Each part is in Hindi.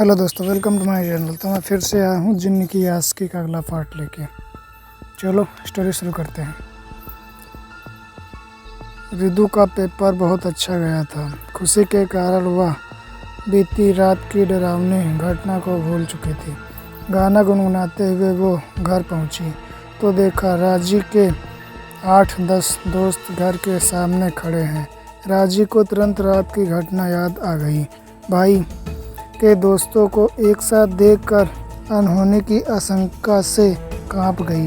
हेलो दोस्तों, वेलकम टू माय चैनल। तो मैं फिर से आया हूँ जिन्न की आशिकी का अगला पार्ट लेके। चलो स्टोरी शुरू करते हैं। रिदु का पेपर बहुत अच्छा गया था। खुशी के कारण वह बीती रात की डरावनी घटना को भूल चुकी थी। गाना गुनगुनाते हुए वो घर पहुंची तो देखा राजी के 8-10 दोस्त घर के सामने खड़े हैं। राजी को तुरंत रात की घटना याद आ गई। भाई के दोस्तों को एक साथ देखकर अनहोनी की आशंका से कांप गई।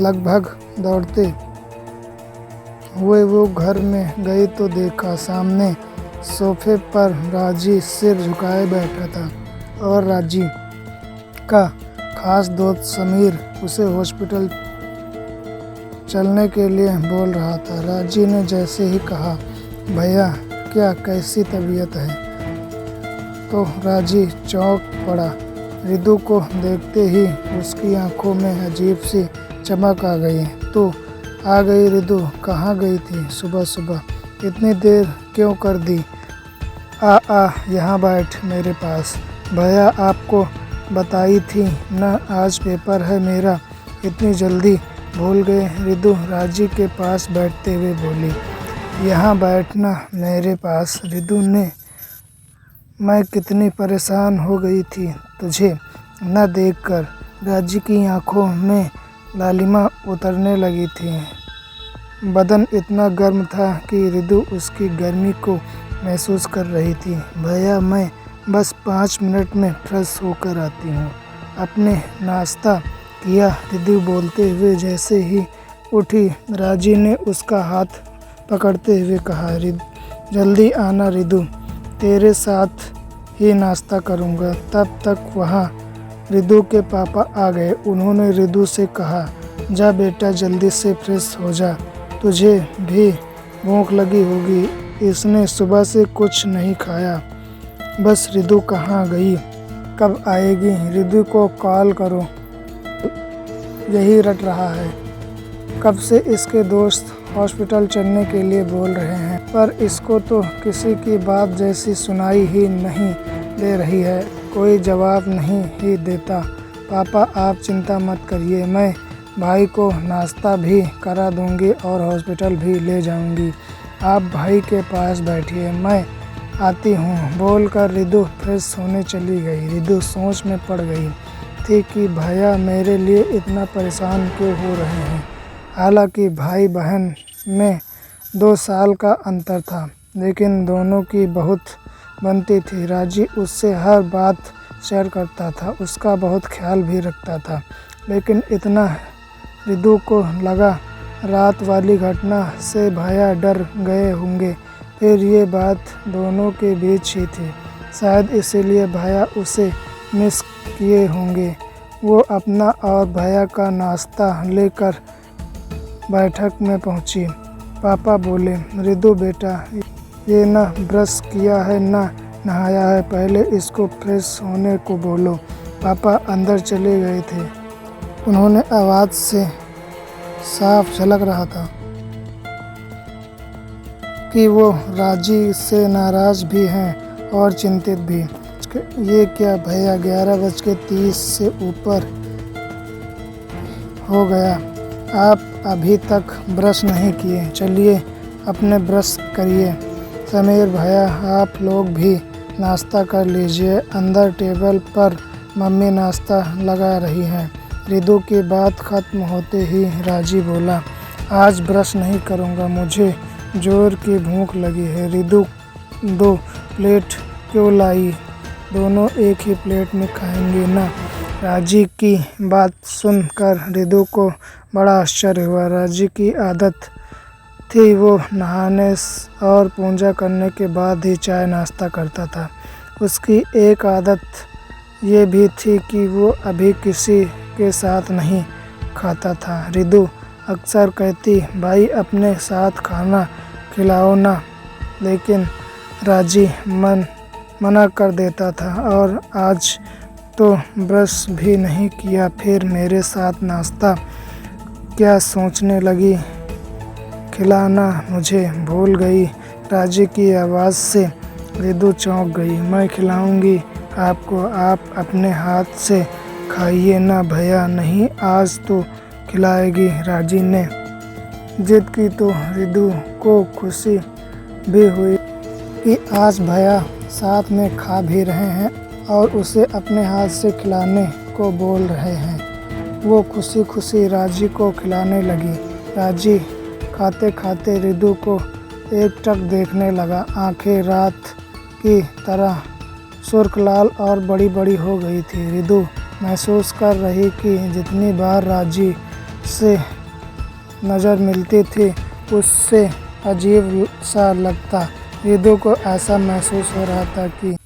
लगभग दौड़ते हुए वो घर में गई तो देखा सामने सोफे पर राजी सिर झुकाए बैठा था और राजी का खास दोस्त समीर उसे हॉस्पिटल चलने के लिए बोल रहा था। राजी ने जैसे ही कहा, भैया क्या कैसी तबीयत है, तो राजी चौंक पड़ा। रिदु को देखते ही उसकी आंखों में अजीब सी चमक आ गई। तो आ गई रिदु, कहाँ गई थी सुबह सुबह, इतनी देर क्यों कर दी? आ यहाँ बैठ मेरे पास। भैया आपको बताई थी ना आज पेपर है मेरा, इतनी जल्दी भूल गए? रिदु राजी के पास बैठते हुए बोली। यहाँ बैठना मेरे पास। रिदु ने, मैं कितनी परेशान हो गई थी तुझे न देखकर। राजी की आंखों में लालिमा उतरने लगी थी। बदन इतना गर्म था कि रिदु उसकी गर्मी को महसूस कर रही थी। भैया मैं बस 5 मिनट में फ्रेश होकर आती हूँ। अपने नाश्ता किया? रिदु बोलते हुए जैसे ही उठी, राजी ने उसका हाथ पकड़ते हुए कहा, जल्दी आना रिदु, तेरे साथ ही नाश्ता करूँगा। तब तक वहाँ रिदु के पापा आ गए। उन्होंने रिदु से कहा, जा बेटा जल्दी से फ्रेश हो जा, तुझे भी भूख लगी होगी। इसने सुबह से कुछ नहीं खाया। बस रिदु कहाँ गई, कब आएगी? रिदु को कॉल करो, यही रट रहा है। कब से इसके दोस्त हॉस्पिटल चलने के लिए बोल रहे हैं, पर इसको तो किसी की बात जैसी सुनाई ही नहीं दे रही है। कोई जवाब नहीं ही देता। पापा आप चिंता मत करिए, मैं भाई को नाश्ता भी करा दूंगी और हॉस्पिटल भी ले जाऊंगी। आप भाई के पास बैठिए, मैं आती हूँ। बोलकर रिदु फ्रेश होने चली गई। रिदु सोच में पड़ गई थी कि भैया मेरे लिए इतना परेशान क्यों हो रहे हैं। हालांकि भाई बहन में 2 साल का अंतर था, लेकिन दोनों की बहुत बनती थी। राजी उससे हर बात शेयर करता था, उसका बहुत ख्याल भी रखता था। लेकिन इतना रिदु को लगा रात वाली घटना से भैया डर गए होंगे। फिर ये बात दोनों के बीच ही थी, शायद इसीलिए भैया उसे मिस किए होंगे। वो अपना और भैया का नाश्ता लेकर बैठक में पहुंची। पापा बोले, रिदु बेटा ये ना ब्रश किया है ना नहाया है, पहले इसको फ्रेश होने को बोलो। पापा अंदर चले गए थे। उन्होंने आवाज़ से साफ झलक रहा था कि वो राजी से नाराज़ भी हैं और चिंतित भी। ये क्या भैया, 11:30 से ऊपर हो गया, आप अभी तक ब्रश नहीं किए? चलिए अपने ब्रश करिए। समीर भैया आप लोग भी नाश्ता कर लीजिए, अंदर टेबल पर मम्मी नाश्ता लगा रही हैं। रिदु की बात ख़त्म होते ही राजी बोला, आज ब्रश नहीं करूँगा, मुझे जोर की भूख लगी है। रिदु 2 प्लेट क्यों लाई, दोनों एक ही प्लेट में खाएंगे ना? राजी की बात सुनकर रिदु को बड़ा आश्चर्य हुआ। राजी की आदत थी वो नहाने और पूजा करने के बाद ही चाय नाश्ता करता था। उसकी एक आदत ये भी थी कि वो अभी किसी के साथ नहीं खाता था। रिदु अक्सर कहती, भाई अपने साथ खाना खिलाओ ना, लेकिन राजी मना कर देता था। और आज तो ब्रश भी नहीं किया, फिर मेरे साथ नाश्ता क्या सोचने लगी? खिलाना मुझे भूल गई। राजी की आवाज़ से रिदु चौंक गई। मैं खिलाऊंगी, आपको, आप अपने हाथ से खाइए ना भैया। नहीं, आज तो खिलाएगी, राजी ने जिद की। तो रिदु को खुशी भी हुई कि आज भैया साथ में खा भी रहे हैं और उसे अपने हाथ से खिलाने को बोल रहे हैं। वो खुशी खुशी राजी को खिलाने लगी। राजी खाते खाते रिदु को एकटक देखने लगा। आंखें रात की तरह सुर्ख लाल और बड़ी बड़ी हो गई थी। रिदु महसूस कर रही कि जितनी बार राजी से नज़र मिलती थी उससे अजीब सा लगता। रिदु को ऐसा महसूस हो रहा था कि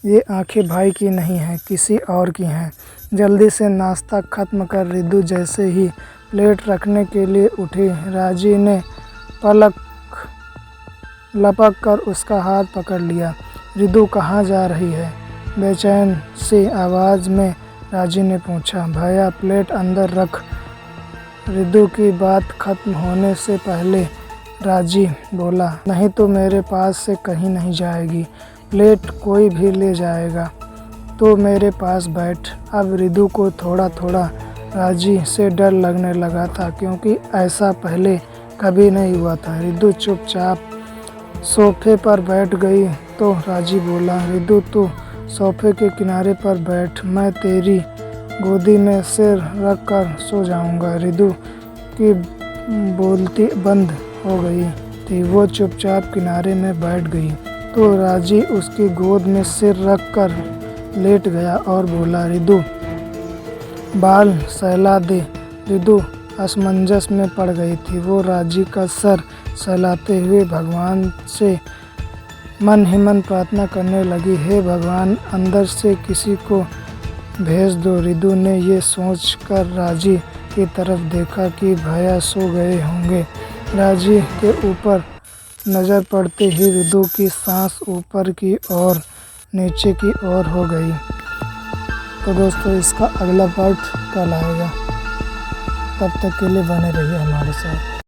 ये आंखें भाई की नहीं हैं, किसी और की हैं। जल्दी से नाश्ता खत्म कर रिदु जैसे ही प्लेट रखने के लिए उठी, राजी ने पलक लपक कर उसका हाथ पकड़ लिया। रिदु कहाँ जा रही है? बेचैन सी आवाज़ में राजी ने पूछा। भैया प्लेट अंदर रख। रिदु की बात खत्म होने से पहले राजी बोला। नहीं तो मेरे पास से कहीं नहीं जाएगी, प्लेट कोई भी ले जाएगा। तो मेरे पास बैठ। अब रिदु को थोड़ा थोड़ा राजी से डर लगने लगा था, क्योंकि ऐसा पहले कभी नहीं हुआ था। रिदु चुपचाप सोफे पर बैठ गई तो राजी बोला। रिदु तू सोफे के किनारे पर बैठ, मैं तेरी गोदी में सिर रख कर सो जाऊंगा। रिदु की बोलती बंद हो गई थी। वो चुपचाप किनारे में बैठ गई तो राजी उसकी गोद में सिर रख कर लेट गया और बोला, रिदु बाल सहला दे। रिदु असमंजस में पड़ गई थी। वो राजी का सर सहलाते हुए भगवान से मन ही मन प्रार्थना करने लगी, हे भगवान, अंदर से किसी को भेज दो। रिदु ने ये सोच कर राजी की तरफ देखा कि भैया सो गए होंगे। राजी के ऊपर नज़र पड़ते ही रिदु की सांस ऊपर की ओर नीचे की ओर हो गई। तो दोस्तों इसका अगला पार्ट कल आएगा, तब तक के लिए बने रहिए हमारे साथ।